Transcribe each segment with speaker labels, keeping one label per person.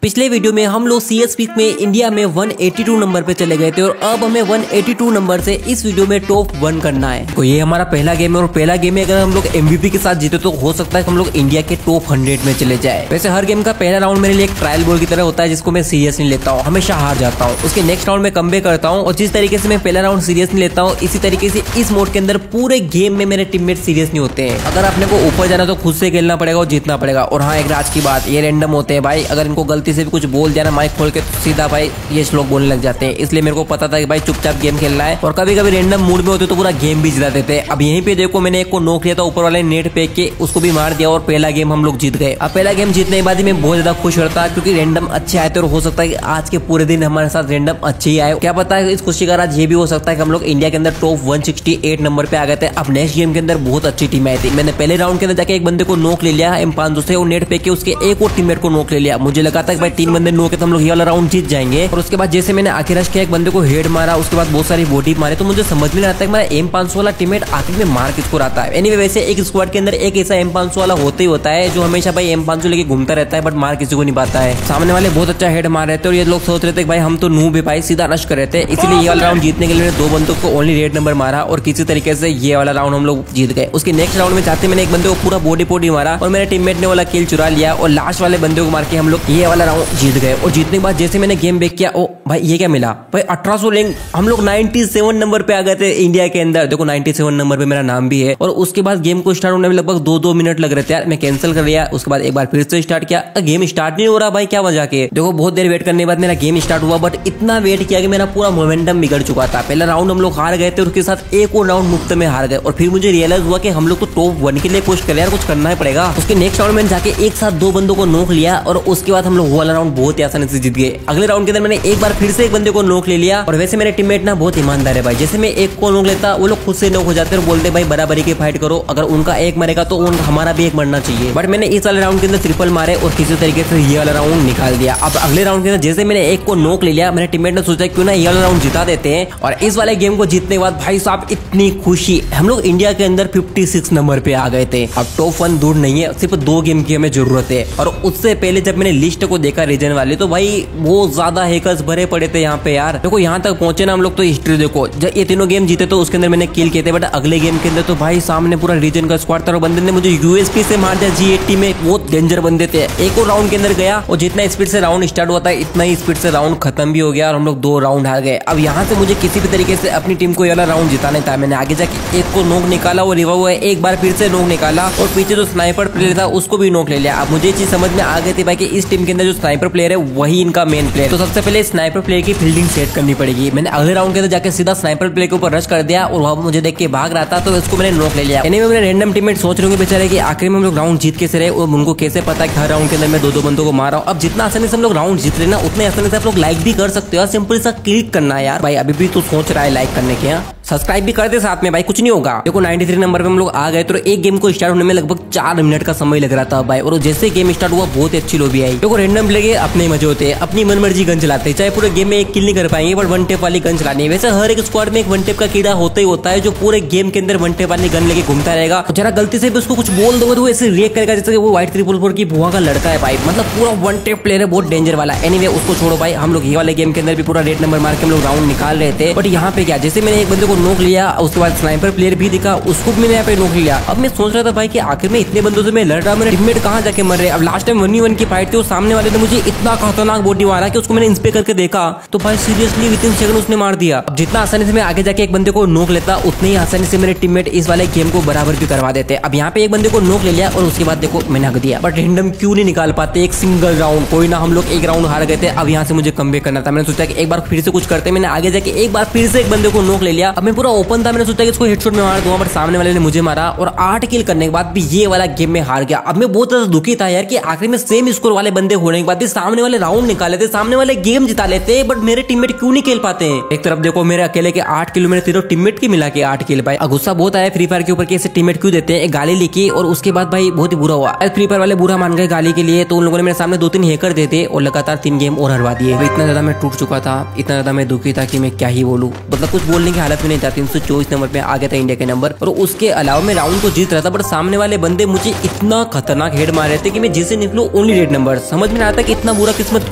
Speaker 1: पिछले वीडियो में हम लोग CS पीक में इंडिया में 182 नंबर पे चले गए थे और अब हमें 182 नंबर से इस वीडियो में टॉप 1 करना है। तो ये हमारा पहला गेम है और पहला गेम में अगर हम लोग MVP के साथ जीते तो हो सकता है कि हम लोग इंडिया के टॉप 100 में चले जाए। वैसे हर गेम का पहला राउंड मेरे लिए एक ट्रायल बॉल की तरह होता है जिसको मैं सीरियस नहीं लेता हूँ, हमेशा हार जाता हूँ। उसके नेक्स्ट राउंड में कमबैक करता हूँ और जिस तरीके से मैं पहला राउंड सीरियस नहीं लेता हूँ इसी तरीके से इस मोड के अंदर पूरे गेम में मेरे टीममेट सीरियस नहीं होते हैं। अगर अपने को ऊपर जाना तो खुद से खेलना पड़ेगा और जीतना पड़ेगा। और हाँ, एक राज की बात, ये रैंडम होते हैं भाई, अगर इनको गलती से भी कुछ बोल दिया ना माइक खोल के तो सीधा भाई ये श्लोक बोलने लग जाते हैं। इसलिए मेरे को पता था कि भाई चुपचाप गेम खेलना है और कभी कभी रैंडम मूड में होते तो पूरा गेम भी जिता देते हैं। अब यहीं पे देखो मैंने एक को नोक लिया था, ऊपर वाले नेट फेंक के उसको भी मार दिया और पहला गेम हम लोग जीत गए। अब पहला गेम जीतने के बाद मैं बहुत ज्यादा खुश रहता क्योंकि रैंडम अच्छे आए थे और हो सकता है कि आज के पूरे दिन हमारे साथ रैंडम अच्छे ही आए। क्या पता है इस खुशी का राज ये भी हो सकता है कि हम लोग इंडिया के अंदर टॉप 168 नंबर पे आ गए थे। अब नेक्स्ट गेम के अंदर बहुत अच्छी टीम आई थी। मैंने पहले राउंड के अंदर जाके एक बंदे को नोक ले लिया M500 से और नेट फेंक के उसके एक और टीममेट को नोक ले लिया। मुझे लगा था कि भाई 3 बंदे नोक है तो हम लोग ये वाला राउंड जीत जाएंगे। और उसके बाद जैसे मैंने आखिर रश किया, एक बंदे को हेड मारा, उसके बाद बहुत सारी बॉडी मारे, तो मुझे समझ में नहीं आता कि मेरा M500 वाला टीममेट आखिर में मार किसको रहा है। एनीवे वैसे एक स्क्वाड के अंदर एक ऐसा M500 वाला होता ही होता है जो हमेशा भाई M500 लेके घूमता रहता है बट मार किसी को नहीं पाता है। सामने वाले बहुत अच्छा हेड मार रहे थे और ये लोग सोच रहे थे कि भाई हम तो नूब है भाई, सीधा रश कर रहे थे। इसलिए ये वाला राउंड जीतने के लिए मैंने 2 बंदों को ओनली रेड नंबर मारा और किसी तरीके से ये वाला राउंड हम लोग जीत गए। उसके नेक्स्ट राउंड में चाहते मैंने एक बंदे को पूरा बॉडी मारा और मेरे टीममेट ने वाला किल चुरा लिया और लास्ट वाले बंदे को मार के हम लोग ये वाला राउंड जीत गए। और जीतने के बाद जैसे मैंने गेम बैक किया, ओ भाई ये क्या मिला भाई 1800 रैंक, हम लोग 97 नंबर पे आ गए थे इंडिया के अंदर। देखो 97 नंबर पे मेरा नाम भी है। और उसके बाद गेम को स्टार्ट होने में लगभग 2 मिनट लग रहे थे यार। मैं कैंसिल कर लिया, उसके बाद एक बार फिर से स्टार्ट किया, गेम स्टार्ट नहीं हो रहा भाई, क्या मजा के। देखो बहुत देर वेट करने के बाद मेरा गेम स्टार्ट हुआ बट इतना वेट किया कि मेरा पूरा मोमेंटम बिगड़ चुका था। पहला राउंड हम लोग हार गए थे और उसके साथ एक और राउंड मुफ्त में हार गए और फिर मुझे रियलाइज हुआ कि हम लोग तो टॉप 1 के लिए कोशिश कर यार, कुछ करना ही पड़ेगा। उसके नेक्स्ट राउंड में जाके एक साथ 2 बंदों को नोक लिया और उसके बाद हम लोग वो वाला राउंड बहुत ही आसानी से जीत गए। अगले राउंड के अंदर मैंने एक बार फिर से एक बंदे को नोक ले लिया और वैसे मेरे टीममेट ना बहुत ईमानदार है भाई, जैसे मैं एक को नोक लेता वो लोग खुद से नोक हो जाते और बोलते भाई बराबरी की फाइट करो, अगर उनका एक मरेगा तो हमारा भी एक मरना चाहिए। बट मैंने इस वाले राउंड के अंदर ट्रिपल मारे और किसी तरीके से ये वाला राउंड निकाल दिया। अब अगले राउंड के अंदर जैसे मैंने एक को नोक ले लिया, मेरे टीममेट ने सोचा क्यों ना ये वाला राउंड जिता देते हैं। और इस वाले गेम को जीतने के बाद भाई साहब इतनी खुशी, हम लोग इंडिया के अंदर 56 नंबर पे आ गए थे। अब टॉप 1 दूर नहीं है, सिर्फ 2 गेम की हमें जरूरत है। और उससे पहले जब मैंने लिस्ट को देखा रीजन वाले तो भाई बहुत ज्यादा हैकर्स भरे पड़े थे यहाँ पे यार। देखो यहाँ तक पहुंचे ना हम लोग तो हिस्ट्री देखो, जब ये 3 गेम जीते तो उसके अंदर मैंने किल किए थे बट अगले गेम के अंदर तो भाई सामने पूरा रीजन का स्क्वाड था और बंदे ने मुझे USP से मार दिया। G80 में बहुत डेंजर बंदे थे। एक और राउंड के अंदर गया और जितना स्पीड से राउंड स्टार्ट हुआ था इतना ही स्पीड से राउंड खत्म भी हो गया और हम लोग 2 राउंड हार गए। अब यहाँ से मुझे किसी भी तरीके से अपनी टीम को ये वाला राउंड जिताना था। मैंने आगे जाके एक को नोक निकाला, वो रिवाइव हुआ, एक बार फिर से नोक निकाला और पीछे जो स्नाइपर प्लेयर था उसको भी नोक ले लिया। अब मुझे ये चीज समझ में आ गई थी भाई कि इस टीम के अंदर जो स्नाइपर प्लेयर है वही इनका मेन प्लेयर। तो सबसे पहले स्नाइपर प्लेयर की फील्डिंग सेट करनी पड़ेगी। मैंने अगले राउंड के अंदर जाके सीधा स्नाइपर प्लेयर के ऊपर रश कर दिया और वहां मुझे देख के भाग रहा था तो उसको मैंने नोक ले लिया। एनीवे मेरे रैंडम टीममेट सोच रहे होंगे बेचारे कि आखिर में हम लोग राउंड जीत कैसे रहे, उनको कैसे पता है कि हर राउंड के अंदर मैं 2 बंदों को मार रहा हूँ। अब जितना आसानी से हम लोग राउंड जीत रहे ना उतने आसानी से आप लोग लाइक भी कर सकते हो। सिंपल सा क्लिक करना है यार भाई, अभी भी तो सोच रहा है लाइक करने के, सब्सक्राइब भी कर दे साथ में भाई, कुछ नहीं होगा। देखो 93 नंबर पे हम लोग आ गए तो एक गेम को स्टार्ट होने में लगभग 4 मिनट का समय लग रहा था भाई। और जैसे गेम स्टार्ट हुआ बहुत ही अच्छी लॉबी आई। देखो रैंडम प्लेयर के अपने मजे होते हैं, अपनी मनमर्जी गन चलाते हैं, चाहे पूरे गेम में एक किल नहीं कर पाएंगे बट 1 टेप वाली गन चलानी है। वैसे हर एक स्क्वाड में एक 1 टेप का कीड़ा होता ही होता है जो पूरे गेम के अंदर 1 टेप वाली गन लेके घूमता रहेगा। तो जरा गलती से भी उसको कुछ बोल दोगे तो वो ऐसे रिएक्ट करेगा जैसे वो व्हाइट 344 की बुआ का लड़का है भाई, मतलब पूरा 1 टेप प्लेयर है, बहुत डेंजर वाला। एनीवे उसको छोड़ो भाई, हम लोग ये वाले गेम के अंदर भी पूरा रेड नंबर मार के हम लोग राउंड निकाल रहे थे। बट यहाँ पे क्या, जैसे मैंने एक बंदे को नोक लिया उसके बाद स्नाइपर प्लेयर भी दिखा, उसको भी मैंने यहाँ पे नोक लिया। अब मैं सोच रहा था भाई कि आखिर में इतने बंदों से मैं लड़ रहा, मेरे टीममेट कहाँ जाके मर रहे। अब लास्ट टाइम 1v1 की फाइट थी और सामने वाले ने मुझे इतना खतरनाक बॉडी मारा कि उसको मैंने इंस्पेक्ट करके देखा तो भाई सीरियसली विद इन सेकंड उसने मार दिया। अब जितना आसानी से मैं आगे जाके एक बंदे को नोक लेता उतनी ही आसानी से मेरे टीममेट इस वाले गेम को बराबर भी करवा देते। अब यहाँ पे एक बंदे को नोक ले लिया और उसके बाद देखो मैंने हक दिया बट रैंडम क्यों नहीं निकाल पाते एक सिंगल राउंड। कोई ना, हम लोग एक राउंड हार गए थे। अब यहाँ से मुझे कमबैक करना था। मैंने सोचा कि एक बार फिर से कुछ करते, मैंने आगे जाके एक बार फिर से एक बंदे को नोक ले लिया। अब मैं पूरा ओपन था, मैंने सोचा कि इसको हेडशॉट में मार दूंगा बट सामने वाले ने मुझे मारा और 8 किल करने के बाद भी ये वाला गेम में हार गया। अब मैं बहुत ज्यादा दुखी था यार कि आखिर में सेम स्कोर वाले बंदे होने के बाद भी सामने वाले राउंड निकाले थे, सामने वाले गेम जिता लेते बट मेरे टीममेट क्यों नहीं खेल पाते हैं। एक तरफ देखो मेरे अकेले के 8 किलो, मेरे तीनों टीममेट की मिला के 8 किल भाई। गुस्सा बहुत आया फ्री फायर के ऊपर कि ऐसे टीममेट क्यों देते हैं, गाली लिखी और उसके बाद भाई बहुत ही बुरा हुआ। फ्री फायर वाले बुरा मान गए गाली के लिए तो उन लोगों ने मेरे सामने 2-3 हैकर देते और लगातार 3 गेम और हरवा दिए। इतना ज्यादा मैं टूट चुका था, इतना ज्यादा मैं दुखी था कि मैं क्या ही बोलूं, मतलब कुछ बोलने की हालत में नहीं था, 324 नंबर पे आ गया था इंडिया के नंबर। और उसके अलावा मैं राउंड को जीत रहा था, बट सामने वाले बंदे मुझे इतना खतरनाक हेड मार रहे थे कि मैं जिसे निकलूं ओनली रेड नंबर। समझ में आता कि इतना बुरा किस्मत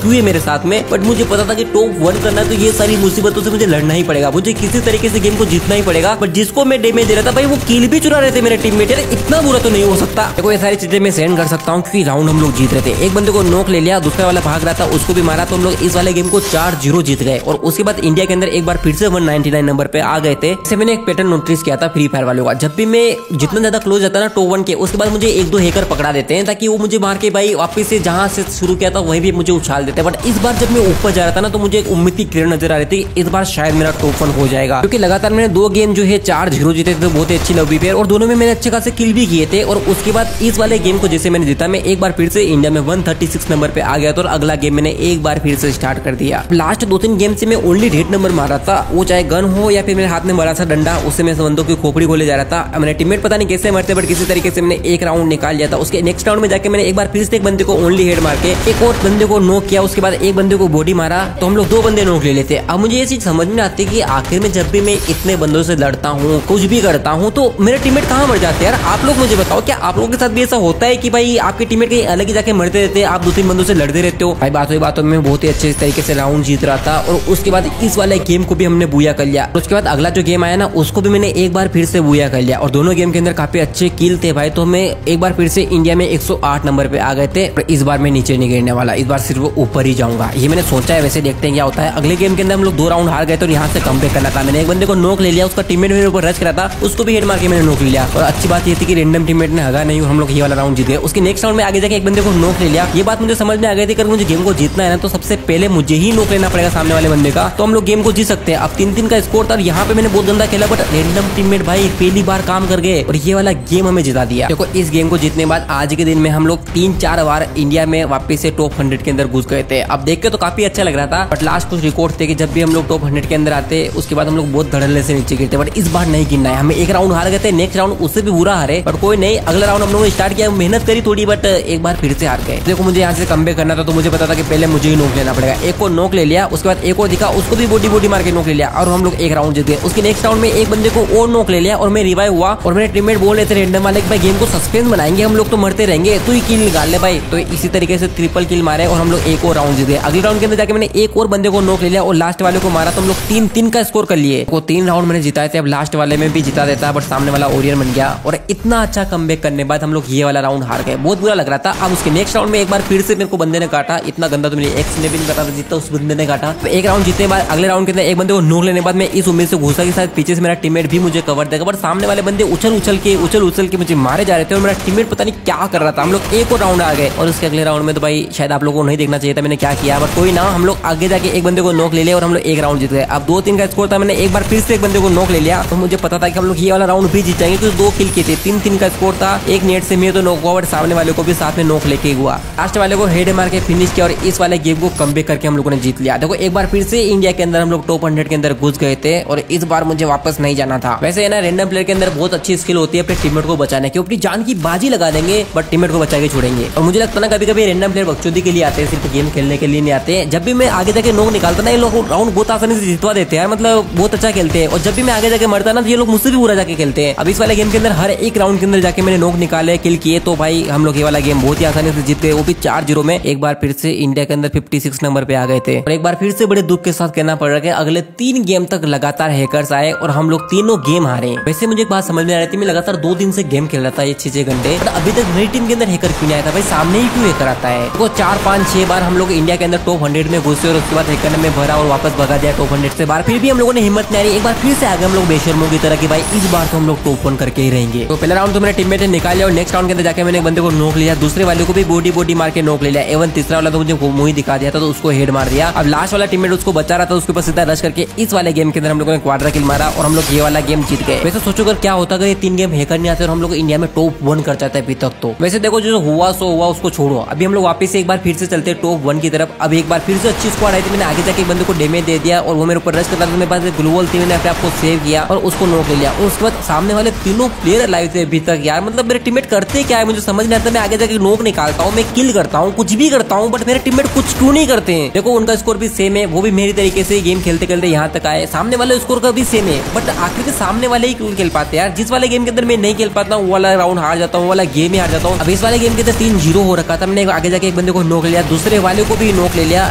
Speaker 1: क्यों है मेरे साथ में, बट मुझे पता था कि टॉप 1 करना है तो ये सारी मुसीबतों से मुझे लड़ना ही पड़ेगा, मुझे किसी तरीके से गेम को जीतना ही पड़ेगा। बट जिसको मैं डैमेज दे रहा था भाई वो किल भी चुरा रहे थे मेरे टीममेट, इतना बुरा तो नहीं हो सकता। देखो ये सारी चीजें मैं सेंड कर सकता हूँ क्योंकि राउंड हम लोग जीत रहे थे। एक बंदे को नॉक ले लिया, दूसरा वाला भाग रहा था, उसको भी मारा, तो हम लोग इस वाले गेम को 4-0 जीत गए। और उसके बाद इंडिया के अंदर एक बार फिर से 199 नंबर पे आ गए थे। इससे मैंने एक पैटर्न नोटिस किया था फ्री फायर वालों का, जब भी मैं जितना ज्यादा क्लोज जाता ना टॉप 1 के, उसके बाद मुझे 1-2 हैकर पकड़ा देते हैं ताकि वो मुझे मार के भाई वापस से जहां से शुरू किया था वहीं भी मुझे उछाल देते हैं। बट इस बार जब मैं ऊपर जा रहा था ना तो मुझे एक उम्मीद की किरण नजर आ रही थी, इस बार शायद मेरा टॉप 1 हो जाएगा, क्योंकि लगातार मैंने 2 गेम जो है 4-0 जीते थे, बहुत ही अच्छी लव पे, और दोनों में मैंने अच्छे खासे किल भी किए थे। और उसके बाद इस वाले गेम को जैसे मैंने जीता, मैं एक बार फिर से इंडिया में 136 नंबर पे आ गया था और अगला गेम मैंने एक बार फिर से स्टार्ट कर दिया। लास्ट 2-3 गेम से मैं ओनली रेड नंबर मार रहा था, वो चाहे गन हो या फिर मेरे हाथ में बड़ा सा डंडा, उससे मैं बंदों की खोपड़ी खोले जा रहा था। मेरे टीममेट पता नहीं कैसे मरते, बट किसी तरीके से मैंने एक राउंड निकाल लिया था। उसके नेक्स्ट राउंड में जाके मैंने एक बार फिर से एक बंदे को ओनली हेड मार के एक और बंदे को नॉक किया, उसके बाद एक बंदे को बॉडी मारा, तो हम लोग 2 बंदे नॉक ले लेते। अब मुझे ये चीज समझ में आती है कि आखिर में जब भी मैं इतने बंदों से लड़ता हूँ, कुछ भी करता हूँ, तो मेरे टीममेट कहाँ मर जाते हैं यार? आप लोग मुझे बताओ, क्या आप लोगों के साथ भी ऐसा होता है कि भाई आपके टीममेट कहीं अलग ही जाके मरते रहते हैं, आप 2-3 बंदों से लड़ते रहते हो? भाई बातों में बहुत ही अच्छे तरीके से राउंड जीत रहा था। और उसके बाद इस वाले गेम को भी हमने बूया कर लिया। उसके बाद अगला जो गेम आया ना, उसको भी मैंने एक बार फिर से बूया कर लिया, और दोनों गेम के अंदर काफी अच्छे किल थे भाई। तो मैं एक बार फिर से इंडिया में 108 नंबर पे आ गए थे। और इस बार मैं नीचे नहीं गिरने वाला, इस बार सिर्फ ऊपर ही जाऊंगा, ये मैंने सोचा है। वैसे देखते हैं क्या होता है। अगले गेम के अंदर हम लोग 2 राउंड हार गए थे और यहाँ से कमबैक करना था। मैंने एक बंदे को नॉक ले लिया, उसका टीममेट मेरे ऊपर रश करा था, उसको भी हेड मार के मैंने नॉक ले लिया। और अच्छी बात ये थी कि रैंडम टीममेट ने हगा नहीं और हम लोग ये वाला राउंड जीत गए। उसके नेक्स्ट राउंड में आगे जाके एक बंदे को नॉक ले लिया। ये बात मुझे समझ में आ गई थी कि अगर मुझे गेम को जीतना है ना तो सबसे पहले मुझे ही नॉक लेना पड़ेगा सामने वाले बंदे का, तो हम लोग गेम को जीत सकते हैं। अब 3-3 का स्कोर था, यहाँ पे मैंने बहुत गंदा खेला, बट रैंडम टीममेट भाई पहली बार काम कर गए और ये वाला गेम हमें जिता दिया। देखो इस गेम को जीतने के बाद आज के दिन में हम लोग 3-4 बार इंडिया में वापस से टॉप 100 के अंदर घुस गए थे। अब देख के तो काफी अच्छा लग रहा था, बट लास्ट कुछ रिकॉर्ड थे कि जब भी हम लोग टॉप 100 के अंदर आते उसके बाद हम लोग बहुत धड़ल्ले से नीचे गिरते। बट इस बार नहीं गिरना है हमें। एक राउंड हार गए थे, नेक्स्ट राउंड उससे भी बुरा हारे, बट कोई नहीं, अगला राउंड हम लोगों ने स्टार्ट किया, मेहनत करी थोड़ी, बट एक बार फिर से हार गए। देखो मुझे यहाँ से कमबैक करना था, तो मुझे पता था कि पहले मुझे ही नॉक लेना पड़ेगा। एक को नॉक ले लिया, उसके बाद एक और दिखा, उसको भी बॉडी मार के नॉक ले लिया, और हम लोग एक राउंड जीत गए। उसके नेक्स्ट राउंड में एक बंदे को और नॉक ले लिया और मैं रिवाइव हुआ। और मेरे टीममेट बोल रहे थे रैंडम वाले भाई गेम को सस्पेंस बनाएंगे, हम लोग तो मरते रहेंगे, तू ही किल निकाल ले भाई। तो इसी तरीके से ट्रिपल किल मारे और हम लोग एक और राउंड जीत गए। अगले राउंड के अंदर जाके मैंने एक और बंदे को नॉक ले लिया और लास्ट वाले को मारा, तो हम लोग 3-3 का स्कोर कर लिए। वो 3 राउंड मैंने जिताए थे, अब लास्ट वाले में भी जिता देता, बट सामने वाला ओरियन बन गया। और इतना अच्छा कमबैक करने के बाद हम लोग ये वाला राउंड हार गए, बहुत बुरा लग रहा था। अब उसके नेक्स्ट राउंड में एक बार फिर से मेरे को बंदे ने काटा, इतना गंदा तो मेरे एक्स ने भी नहीं काटा था जितना उस बंदे ने काटा। तो एक राउंड जीतने के बाद अगले राउंड के अंदर एक बंदे को नॉक लेने के बाद मैं इस उम्मीद से घुसा कि शायद पीछे से मेरा टीममेट भी मुझे कवर देगा, बट सामने वाले बंदे उछल के मुझे मारे जा रहे थे और मेरा टीममेट पता नहीं क्या कर रहा था। हम लोग एक और राउंड आ गए और उसके अगले राउंड में तो भाई शायद आप लोगों को नहीं देखना चाहिए था मैंने क्या किया, बट कोई ना, हम लोग आगे जाके एक बंदे को नॉक ले लिया और हम लोग एक राउंड जीत गए। अब 2-3 का स्कोर था, मैंने एक बार फिर से एक बंदे को नॉक ले लिया, तो मुझे पता था कि हम लोग ये वाला राउंड भी जीत जाएंगे क्योंकि 2 किल किए थे। 3-3 का स्कोर था, एक नेट से मैं तो नॉक हुआ, बट सामने वाले को भी साथ में नॉक लेके हुआ। लास्ट वाले को हेड मार के फिनिश किया और इस वाले गेम को कमबैक करके हम लोगों ने जीत लिया। देखो एक बार फिर से इंडिया के अंदर हम लोग टॉप 100 के अंदर घुस गए थे और इस बार मुझे वापस नहीं जाना था। वैसे है ना, रैंडम प्लेयर के अंदर बहुत अच्छी स्किल होती है अपने टीममेट को बचाने की, अपनी जान की बाजी लगा देंगे बट टीममेट को बचा के छोड़ेंगे। और मुझे लगता है ना कभी-कभी रैंडम प्लेयर बकचोदी के लिए आते हैं, सिर्फ गेम खेलने के लिए नहीं आते हैं। जब भी मैं आगे जाके नॉक निकालता ना, ये लोग राउंड बहुत आसानी से जितवा देते हैं, मतलब बहुत अच्छा खेलते हैं। और जब भी मैं आगे जाके मरता ना, तो ये लोग मुझसे भी बुरा जाके खेलते हैं। अब इस वाले गेम के अंदर हर एक राउंड के अंदर जाके मैंने नॉक निकाले, किल किए, तो भाई हम लोग ये वाला गेम बहुत ही आसानी से जीत गए, वो भी 4-0 में। एक बार फिर से इंडिया के अंदर 56 नंबर पे आ गए थे और एक बार फिर से बड़े दुख के साथ कहना पड़ रहा है अगले 3 गेम तक लगातार हैकर्स आए और हम लोग तीनों गेम हारे। वैसे मुझे एक बात समझ में आ रही थी, मैं लगातार 2 दिन से गेम खेल रहा था ये 6 घंटे, बट अभी तक मेरी टीम के अंदर हैकर क्यों नहीं आया था? भाई सामने ही क्यों हैकर आता है? तो 4-5-6 बार हम लोग इंडिया के अंदर टॉप 100 में घुसे और उसके बाद हैकर ने में भरा और वापस भगा दिया टॉप 100 से बाहर। फिर भी हम लोगों ने हिम्मत नहीं आ रही, एक बार फिर से आगे हम लोग बेशर्मों की तरह की भाई इस बार तो हम लोग टॉप 1 करके ही रहेंगे। तो पहला राउंड तो मेरे टीममेट ने निकाल लिया और नेक्स्ट राउंड के अंदर जाके मैंने एक बंदे को नॉक लिया, दूसरे वाले को भी बॉडी मार के नॉक ले लिया। एवन तीसरा वाला तो मुझे मुंह ही दिखा दिया था, तो उसको हेड मार दिया। अब लास्ट वाला टीममेट उसको बचा रहा था, उसके ऊपर सीधा रश करके इस वाले गेम के अंदर हम लोगों ने क्वाड्रा किल मारा और हम लोग ये वाला गेम जीत गए। वैसे सोचो अगर क्या होता अगर ये 3 गेम हैकर नहीं आते और हम लोग इंडिया में टॉप 1 कर जाता है अभी तक। तो वैसे देखो जो हुआ सो हुआ, उसको छोड़ो, अभी हम लोग वापस से एक बार फिर से चलते हैं टॉप 1 की तरफ। अब एक बार फिर से अच्छी स्क्वाड आई थी, मैंने आगे जाके एक बंदे को डैमेज दे दिया और वो मेरे ऊपर रश करता था, मेरे पास ग्लोबल थी, मैंने अपने आपको सेव किया और उसको नॉक ले लिया। और उसके बाद सामने वाले तीनों प्लेयर लाइव थे अभी तक यार, मतलब मेरे टीममेट करते क्या है मुझे समझ नहीं आता। मैं आगे जाके नॉक निकालता हूँ, मैं किल करता हूँ, कुछ भी करता हूँ, बट मेरे टीममेट कुछ क्यों नहीं करते हैं? देखो उनका स्कोर भी सेम है, वो भी मेरी तरीके से गेम खेलते खेलते यहाँ तक आए। सामने वाले स्कोर का भी सेम है, बट आखिर के सामने वाले ही क्यों खेल पाते यार। जिस वाले गेम के अंदर मैं नहीं खेल पाता हूँ वो वाला राउंड हार जाता हूँ, वाला गेम ही हार जाता हूँ। अब इस वाले गेम के अंदर 3-0 हो रखा था, मैंने आगे जाके एक बंदे को नॉक ले लिया, दूसरे वाले को भी नॉक ले लिया,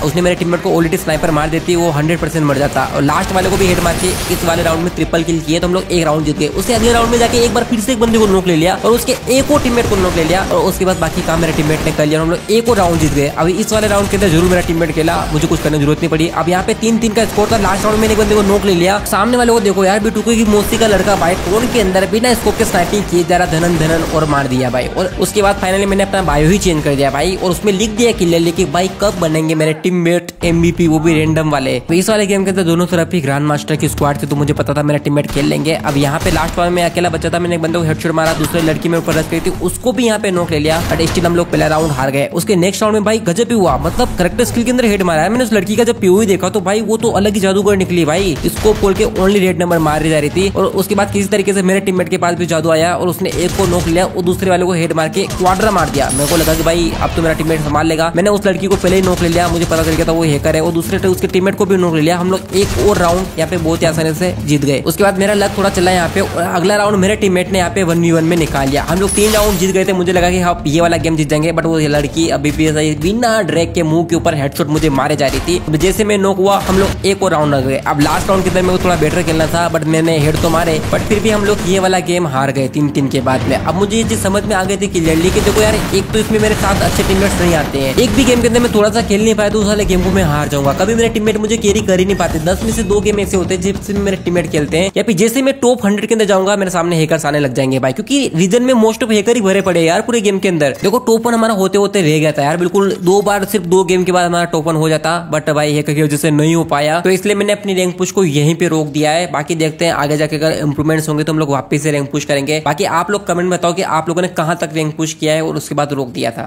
Speaker 1: उसने मेरे टीममेट को ऑलरेडी स्नाइपर मार देती, वो 100% मर जाता, और लास्ट वाले को भी हिट मार के इस वाले राउंड में ट्रिपल किल किए, तो हम लोग एक राउंड जीत गए। उसके अगले राउंड में जाके एक बार फिर से एक बंदे को नॉक ले लिया और उसके एक और टीममेट को नॉक ले लिया, और उसके बाद बाकी काम मेरे टीममेट ने कर लिया, हम लोग एक और राउंड जीत गए। अभी इस वाले राउंड के अंदर जरूर मेरा टीममेट खेला, मुझे कुछ करने की जरूरत नहीं पड़ी। अब यहाँ पे 3-3 का स्कोर था, लास्ट राउंड में एक बंदे को नॉक ले लिया। सामने वाले को देखो यार, बिटुको की मौसी का लड़का भाई फोन के अंदर बिना स्कोप के स्नाइपिंग किए जा रहा, धनन धनन और मार दिया भाई। और उसके बाद फाइनली मैंने अपना बायो ही चेंज कर दिया भाई, और उसमें लिख दिया कि लेकिन भाई कब बनेंगे मेरे टीममेट MVP, वो भी रैंडम वाले। तो इस वाले गेम के अंदर दोनों तरफ ही ग्रैंड मास्टर की स्क्वाड थी, तो मुझे पता था मेरा टीममेट खेल लेंगे। अब यहाँ पे लास्ट वाले में अकेला बचा था, मैंने एक बंदे को हेडशॉट मारा, दूसरे लड़की में ऊपर रश करी थी, उसको भी यहाँ पे नॉक ले लिया, बट स्टिल हम लोग पहला राउंड हार गए। उसके नेक्स्ट राउंड में भाई गजब ही हुआ, मतलब करेक्टर स्किल के अंदर हेड मारा है मैंने। उस लड़की का जब POV देखा तो भाई वो तो अलग ही जादूगर निकली भाई, इसको खोल के ओनली रेड नंबर मारी जा रही थी। और उसके बाद किसी तरीके से मेरे टीममेट के पास भी जादू आया और उसने एक को नॉक लिया और दूसरे वाले को हेड मार के क्वाड्रा मार दिया। मेरे को लगा कि भाई अब तो मेरा टीममेट संभाल लेगा, मैंने उस लड़की को पहले ही नॉक ले लिया, मुझे पता चल गया था वो हैकर है, और दूसरे उसके टीममेट को भी नॉक ले लिया। हम लोग एक और राउंड यहाँ पे बहुत ही आसानी से जीत गए। उसके बाद मेरा लक थोड़ा चला यहाँ पे, अगला राउंड मेरे टीममेट ने यहाँ पे 1v1 में निकाल लिया। हम लोग 3 राउंड जीत गए थे, मुझे लगा कि हाँ ये वाला गेम जीत जाएंगे, बट वो लड़की अभी भी बिना ड्रैग के मुंह के ऊपर हेडशॉट मुझे मारे जा रही थी। जैसे मैं नॉक हुआ हम लोग एक और राउंड लग गए। अब लास्ट राउंड के अंदर मेरे को थोड़ा बेटर खेलना था, बट मैंने हेड तो मारे, बट फिर भी हम लोग ये वाला गेम हार गए 3-3 के बाद में। अब मुझे ये चीज समझ में आ गई थी क्लियरली कि देखो यार, एक तो इसमें मेरे साथ अच्छे टीममेट्स नहीं आते हैं, एक भी गेम के अंदर मैं थोड़ा सा खेल नहीं पाया तो उस वाले गेम को मैं हार जाऊंगा। कभी मेरे टीममेट मुझे कैरी कर ही नहीं पाते। 10 में से 2 गेम ऐसे होते हैं जिसमें मेरे टीममेट खेलते हैं, या फिर जैसे मैं टॉप 100 के अंदर जाऊंगा मेरे सामने हैकर्स आने लग जाएंगे भाई, क्योंकि रीजन में मोस्ट ऑफ हैकर ही भरे पड़े यार पूरे गेम के अंदर। देखो टॉप 1 हमारा होते होते रह गया था यार, बिल्कुल 2 बार, सिर्फ 2 गेम के बाद हमारा टॉप 1 हो जाता, बट भाई हैकर की वजह से नहीं हो पाया, तो इसलिए मैंने अपनी रैंक पुश को यहीं पे रोक दिया है। बाकी देखते हैं आगे जाके अगर इंप्रूवमेंट्स होंगे तो हम लोग वापस से रैंक पुश करेंगे। बाकी आप लोग कमेंट में बताओ कि आप लोगों ने कहां तक रैंक पुश किया है और उसके बाद रोक दिया था।